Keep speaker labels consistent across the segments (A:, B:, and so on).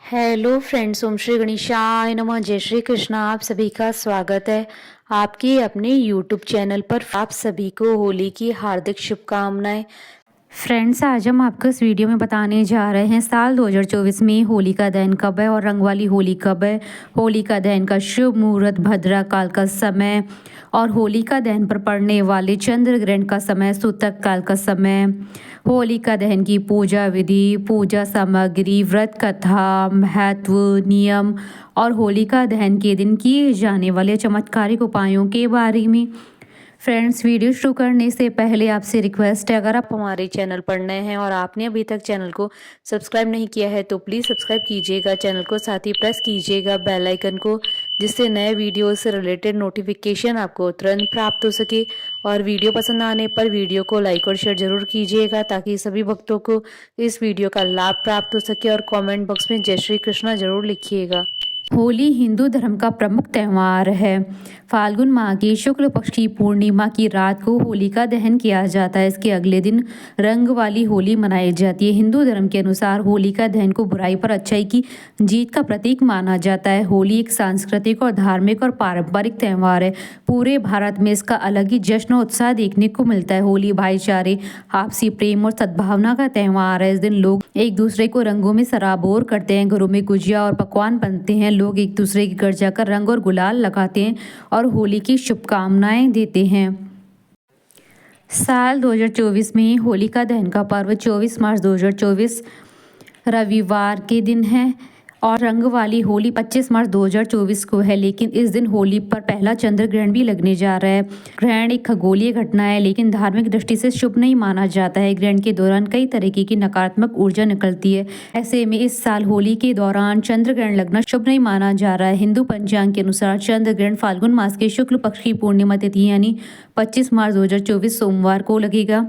A: Hello friends, ओम श्री गणेशाय नमः। जय श्री कृष्णा। आप सभी का स्वागत है आपके अपने यूट्यूब चैनल पर। आप सभी को होली की हार्दिक शुभकामनाएं। फ्रेंड्स, आज हम आपको इस वीडियो में बताने जा रहे हैं साल 2024 में होली का दहन कब है और रंग वाली होली कब है, होली का दहन का शुभ मुहूर्त, भद्रा काल का समय और होली का दहन पर पड़ने वाले चंद्र ग्रहण का समय, सूतक काल का समय, होलिका दहन की पूजा विधि, पूजा सामग्री, व्रत कथा, महत्व, नियम और होलिका दहन के दिन किए जाने वाले चमत्कारिक उपायों के बारे में। फ्रेंड्स, वीडियो शुरू करने से पहले आपसे रिक्वेस्ट है, अगर आप हमारे चैनल पर नए हैं और आपने अभी तक चैनल को सब्सक्राइब नहीं किया है तो प्लीज़ सब्सक्राइब कीजिएगा चैनल को, साथ ही प्रेस कीजिएगा बेल आइकन को, जिससे नए वीडियो से रिलेटेड नोटिफिकेशन आपको तुरंत प्राप्त हो सके। और वीडियो पसंद आने पर वीडियो को लाइक और शेयर जरूर कीजिएगा ताकि सभी भक्तों को इस वीडियो का लाभ प्राप्त हो सके। और कमेंट बॉक्स में जय श्री कृष्णा जरूर लिखिएगा। होली हिंदू धर्म का प्रमुख त्यौहार है। फाल्गुन माह की शुक्ल पक्ष की पूर्णिमा की रात को होलिका दहन किया जाता है। इसके अगले दिन रंग वाली होली मनाई जाती है। हिंदू धर्म के अनुसार होलिका दहन को बुराई पर अच्छाई की जीत का प्रतीक माना जाता है। होली एक सांस्कृतिक और धार्मिक और पारंपरिक त्यौहार है। पूरे भारत में इसका अलग ही जश्न और उत्साह देखने को मिलता है। होली भाईचारे, आपसी प्रेम और सद्भावना का त्यौहार है। इस दिन लोग एक दूसरे को रंगों में सराबोर करते हैं। घरों में गुजिया और पकवान बनते हैं। लोग एक दूसरे के घर जाकर रंग और गुलाल लगाते हैं और होली की शुभकामनाएं देते हैं। साल 2024 में होलिका दहन का पर्व 24 मार्च 2024 रविवार के दिन है और रंग वाली होली 25 मार्च 2024 को है। लेकिन इस दिन होली पर पहला चंद्र ग्रहण भी लगने जा रहा है। ग्रहण एक खगोलीय घटना है लेकिन धार्मिक दृष्टि से शुभ नहीं माना जाता है। ग्रहण के दौरान कई तरीके की नकारात्मक ऊर्जा निकलती है। ऐसे में इस साल होली के दौरान चंद्र ग्रहण लगना शुभ नहीं माना जा रहा है। हिंदू पंचांग के अनुसार चंद्र ग्रहण फाल्गुन मास के शुक्ल पक्ष की पूर्णिमा तिथि यानी 25 मार्च 2024 सोमवार को लगेगा।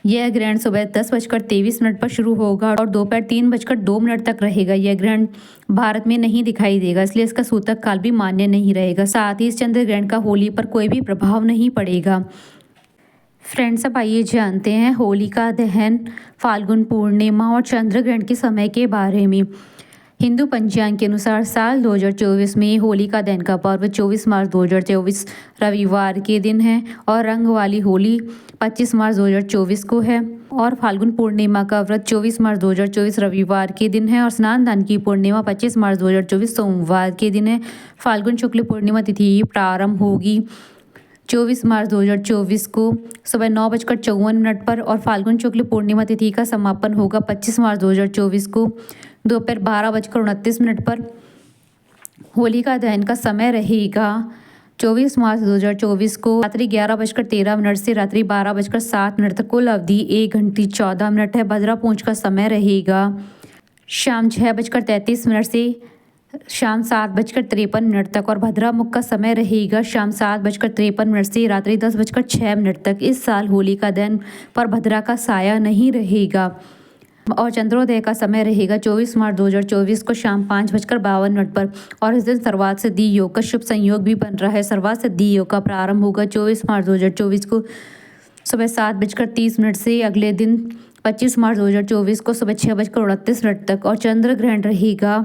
A: यह ग्रहण सुबह 10:23 पर शुरू होगा और दोपहर 3:02 तक रहेगा। यह ग्रहण भारत में नहीं दिखाई देगा, इसलिए इसका सूतक काल भी मान्य नहीं रहेगा। साथ ही इस चंद्र ग्रहण का होली पर कोई भी प्रभाव नहीं पड़ेगा। फ्रेंड्स, अब आइए जानते हैं होलिका दहन, फाल्गुन पूर्णिमा और चंद्र ग्रहण के समय के बारे में। हिंदू पंचांग के अनुसार साल 2024 में होलिका दहन का पर्व 24 मार्च 2024 रविवार के दिन है और रंग वाली होली 25 मार्च 2024 को है और फाल्गुन पूर्णिमा का व्रत 24 मार्च 2024 रविवार के दिन है और स्नान दान की पूर्णिमा 25 मार्च 2024 सोमवार के दिन है। फाल्गुन शुक्ल पूर्णिमा तिथि प्रारंभ होगी 24 मार्च 2024 को सुबह 9:54 पर और फाल्गुन शुक्ल पूर्णिमा तिथि का समापन होगा 25 मार्च 2024 को दोपहर 12:29 पर। होलिका दहन का समय रहेगा 24 मार्च 2024 को रात्रि 11:13 से रात्रि 12:07 तक। कुल अवधि 1 घंटे 14 मिनट है। भद्रा पूंछ का समय रहेगा शाम 6:33 से शाम 7:53 तक और भद्रा मुख का समय रहेगा शाम 7:53 से रात्रि 10:06 तक। इस साल होलिका दहन पर भद्रा का साया नहीं रहेगा और चंद्रोदय का समय रहेगा 24 मार्च 2024 को शाम 5:52 पर और इस दिन सर्वात सिद्धि योग का शुभ संयोग भी बन रहा है। सर्वात सिद्धि योग का प्रारंभ होगा 24 मार्च 2024 को सुबह 7:30 से अगले दिन 25 मार्च 2024 को सुबह 6:29 तक और चंद्र ग्रहण रहेगा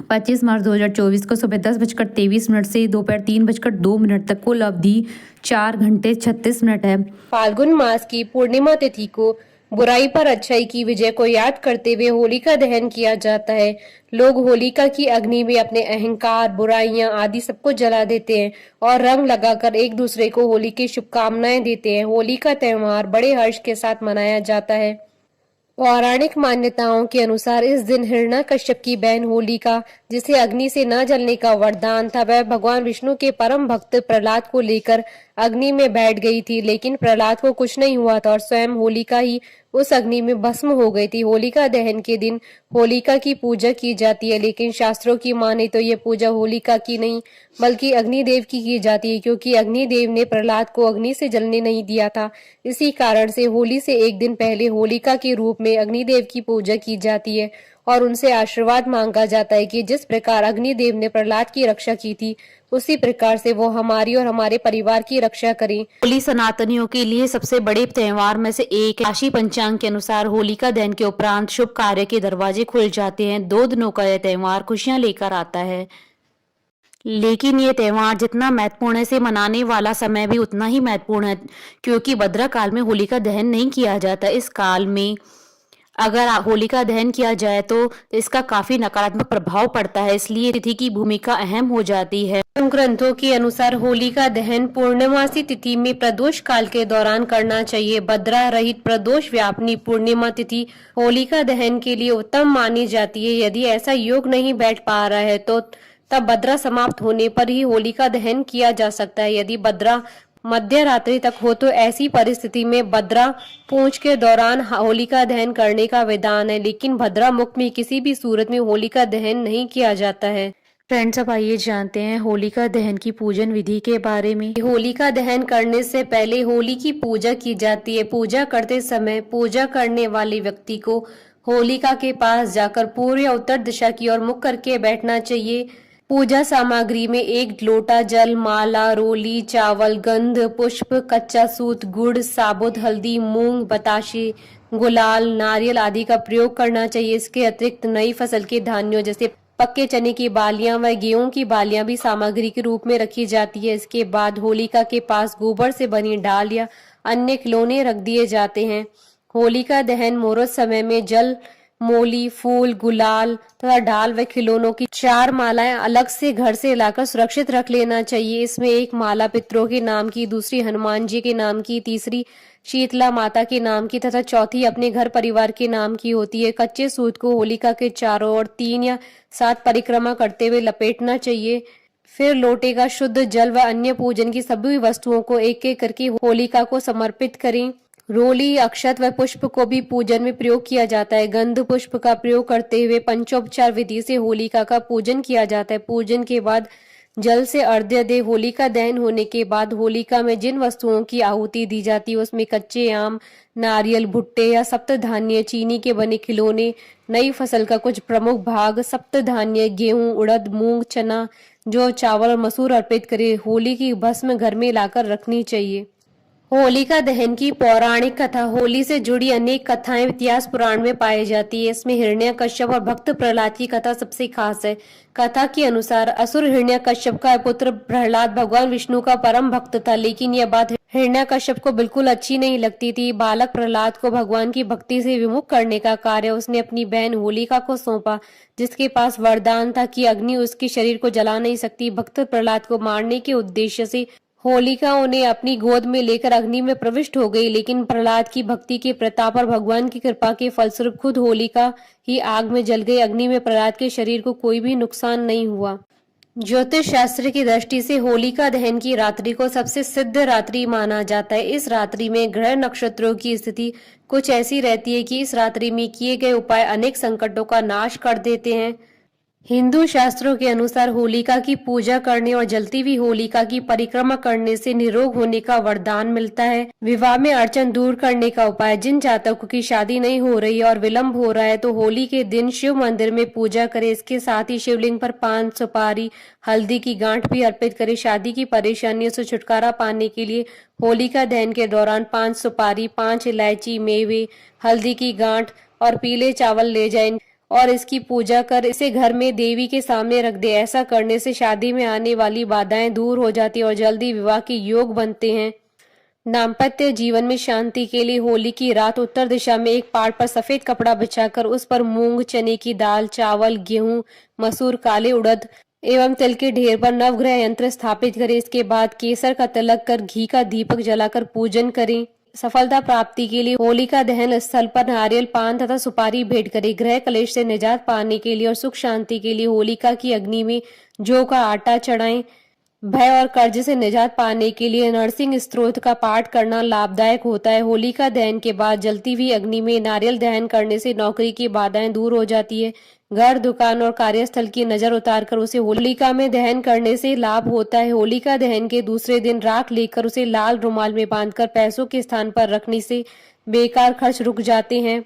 A: 25 मार्च 2024 को सुबह 10:23 से दोपहर 3:02 तक। कुल अवधि 4 घंटे 36 मिनट है।
B: फाल्गुन मास की पूर्णिमा तिथि को बुराई पर अच्छाई की विजय को याद करते हुए होलिका दहन किया जाता है। लोग होलिका की अग्नि में अपने अहंकार, बुराइयां आदि सबको जला देते हैं और रंग लगाकर एक दूसरे को होली की शुभकामनाएं देते हैं। होली का त्यौहार बड़े हर्ष के साथ मनाया जाता है। पौराणिक मान्यताओं के अनुसार इस दिन हिरण्यकश्यप की बहन होलिका, जिसे अग्नि से न जलने का वरदान था, वह भगवान विष्णु के परम भक्त प्रहलाद को लेकर अग्नि में बैठ गई थी। लेकिन प्रहलाद को कुछ नहीं हुआ था और स्वयं होलिका ही उस अग्नि में भस्म हो गई थी। होलिका दहन के दिन होलिका की पूजा की जाती है, लेकिन शास्त्रों की माने तो ये पूजा होलिका की नहीं बल्कि अग्निदेव की जाती है, क्योंकि अग्निदेव ने प्रहलाद को अग्नि से जलने नहीं दिया था। इसी कारण से होली से एक दिन पहले होलिका के रूप में अग्निदेव की पूजा की जाती है और उनसे आशीर्वाद मांगा जाता है कि जिस प्रकार अग्निदेव ने प्रहलाद की रक्षा की थी उसी प्रकार से वो हमारी और हमारे परिवार की रक्षा करें।
A: होली सनातनियों के लिए सबसे बड़े त्योहार में से एक है। राशि पंचांग के अनुसार होलिका दहन के उपरांत शुभ कार्य के दरवाजे खुल जाते हैं। 2 दिनों का यह त्योहार खुशियां लेकर आता है, लेकिन ये त्योहार जितना महत्वपूर्ण है, इसे मनाने वाला समय भी उतना ही महत्वपूर्ण है, क्योंकि भद्रा काल में होलिका दहन नहीं किया जाता। इस काल में अगर होलिका दहन किया जाए तो इसका काफी नकारात्मक प्रभाव पड़ता है, इसलिए तिथि की भूमिका अहम हो जाती है।
B: ग्रंथों के अनुसार होलिका दहन पूर्णिमासी तिथि में प्रदोष काल के दौरान करना चाहिए। भद्रा रहित प्रदोष व्यापनी पूर्णिमा तिथि होलिका दहन के लिए उत्तम मानी जाती है। यदि ऐसा योग नहीं बैठ पा रहा है तो तब भद्रा समाप्त होने पर ही होलिका दहन किया जा सकता है। यदि भद्रा मध्य रात्रि तक हो तो ऐसी परिस्थिति में भद्रा पूंछ के दौरान होलिका दहन करने का विधान है, लेकिन भद्रा मुख में किसी भी सूरत में होलिका दहन नहीं किया जाता है।
A: फ्रेंड्स, अब आइए जानते हैं होलिका दहन की पूजन विधि के बारे में।
B: होलिका दहन करने से पहले होली की पूजा की जाती है। पूजा करते समय पूजा करने वाले व्यक्ति को होलिका के पास जाकर पूर्व या उत्तर दिशा की ओर मुख करके बैठना चाहिए। पूजा सामग्री में 1 लोटा जल, माला, रोली, चावल, गंध, पुष्प, कच्चा सूत, गुड़, साबुत हल्दी, मूंग, बताशे, गुलाल, नारियल आदि का प्रयोग करना चाहिए। इसके अतिरिक्त नई फसल के धान्यों जैसे पक्के चने की बालियां व गेहूं की बालियां भी सामग्री के रूप में रखी जाती है। इसके बाद होलिका के पास गोबर से बनी डाल या अन्य खिलौने रख दिए जाते हैं। होलिका दहन मुहूर्त समय में जल, मोली, फूल, गुलाल तथा डाल व खिलौनों की 4 मालाएं अलग से घर से लाकर सुरक्षित रख लेना चाहिए। इसमें एक माला पितरों के नाम की, दूसरी हनुमान जी के नाम की, तीसरी शीतला माता के नाम की तथा चौथी अपने घर परिवार के नाम की होती है। कच्चे सूत को होलिका के चारों ओर 3 या 7 परिक्रमा करते हुए लपेटना चाहिए। फिर लोटे का शुद्ध जल व अन्य पूजन की सभी वस्तुओं को एक एक करके होलिका को समर्पित करें। रोली, अक्षत व पुष्प को भी पूजन में प्रयोग किया जाता है। गंध पुष्प का प्रयोग करते हुए पंचोपचार विधि से होलिका का पूजन किया जाता है। पूजन के बाद जल से अर्घ्य दे। होलिका दहन होने के बाद होलिका में जिन वस्तुओं की आहुति दी जाती है उसमें कच्चे आम, नारियल, भुट्टे या सप्तधान्य, चीनी के बने खिलौने, नई फसल का कुछ प्रमुख भाग, सप्तधान्य, गेहूं, उड़द, मूंग, चना, जौ, चावल और मसूर अर्पित करे। होली की भस्म घर में लाकर रखनी चाहिए। होलिका दहन की पौराणिक कथा। होली से जुड़ी अनेक कथाएं इतिहास पुराण में पाई जाती है। इसमें हिरण्यकश्यप और भक्त प्रहलाद की कथा सबसे खास है। कथा के अनुसार असुर हिरण्यकश्यप का पुत्र प्रहलाद भगवान विष्णु का परम भक्त था, लेकिन यह बात हिरण्यकश्यप को बिल्कुल अच्छी नहीं लगती थी। बालक प्रहलाद को भगवान की भक्ति से विमुख करने का कार्य उसने अपनी बहन होलिका को सौंपा, जिसके पास वरदान था कि अग्नि उसके शरीर को जला नहीं सकती। भक्त प्रहलाद को मारने के उद्देश्य से होलिका उन्हें अपनी गोद में लेकर अग्नि में प्रविष्ट हो गई, लेकिन प्रहलाद की भक्ति के प्रताप और भगवान की कृपा के फलस्वरूप खुद होलिका ही आग में जल गई। अग्नि में प्रहलाद के शरीर को कोई भी नुकसान नहीं हुआ। ज्योतिष शास्त्र की दृष्टि से होलिका दहन की रात्रि को सबसे सिद्ध रात्रि माना जाता है। इस रात्रि में ग्रह नक्षत्रों की स्थिति कुछ ऐसी रहती है कि इस रात्रि में किए गए उपाय अनेक संकटों का नाश कर देते हैं। हिंदू शास्त्रों के अनुसार होलिका की पूजा करने और जलती हुई होलिका की परिक्रमा करने से निरोग होने का वरदान मिलता है। विवाह में अड़चन दूर करने का उपाय। जिन जातकों की शादी नहीं हो रही और विलंब हो रहा है तो होली के दिन शिव मंदिर में पूजा करें। इसके साथ ही शिवलिंग पर पान, सुपारी, हल्दी की गांठ भी अर्पित करें। शादी की परेशानियों से छुटकारा पाने के लिए होलिका दहन के दौरान 5 सुपारी, 5 इलायची, मेवे, हल्दी की गांठ और पीले चावल ले जाएं और इसकी पूजा कर इसे घर में देवी के सामने रख दे। ऐसा करने से शादी में आने वाली बाधाएं दूर हो जाती और जल्दी विवाह के योग बनते हैं। दाम्पत्य जीवन में शांति के लिए होली की रात उत्तर दिशा में एक पाट पर सफेद कपड़ा बिछाकर उस पर मूंग, चने की दाल, चावल, गेहूं, मसूर, काले उड़द एवं तिल के ढेर पर नवग्रह यंत्र स्थापित करें। इसके बाद केसर का तिलक कर घी का दीपक जलाकर पूजन करें। सफलता प्राप्ति के लिए होलिका दहन स्थल पर नारियल, पान तथा सुपारी भेंट करें। ग्रह कलेश से निजात पाने के लिए और सुख शांति के लिए होलिका की अग्नि में जौ का आटा चढ़ाएं। भय और कर्ज से निजात पाने के लिए नरसिंह स्तोत्र का पाठ करना लाभदायक होता है। होलिका दहन के बाद जलती हुई अग्नि में नारियल दहन करने से नौकरी की बाधाएं दूर हो जाती है। घर, दुकान और कार्यस्थल की नजर उतारकर उसे होलिका में दहन करने से लाभ होता है। होलिका दहन के दूसरे दिन राख लेकर उसे लाल रुमाल में बांधकर पैसों के स्थान पर रखने से बेकार खर्च रुक जाते हैं।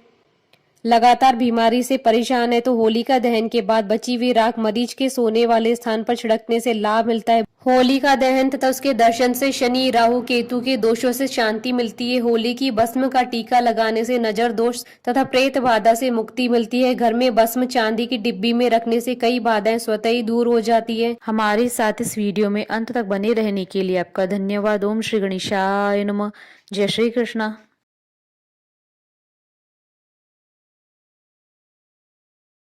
B: लगातार बीमारी से परेशान है तो होलिका दहन के बाद बची हुई राख मरीज के सोने वाले स्थान पर छिड़कने से लाभ मिलता है। होलिका दहन तथा उसके दर्शन से शनि राहु केतु के दोषों से शांति मिलती है। होली की भस्म का टीका लगाने से नजर दोष तथा प्रेत बाधा से मुक्ति मिलती है। घर में भस्म चांदी की डिब्बी में रखने से कई बाधाएं स्वतः ही दूर हो जाती है।
A: हमारे साथ इस वीडियो में अंत तक बने रहने के लिए आपका धन्यवाद। ओम श्री गणेशाय नमः। जय श्री कृष्णा।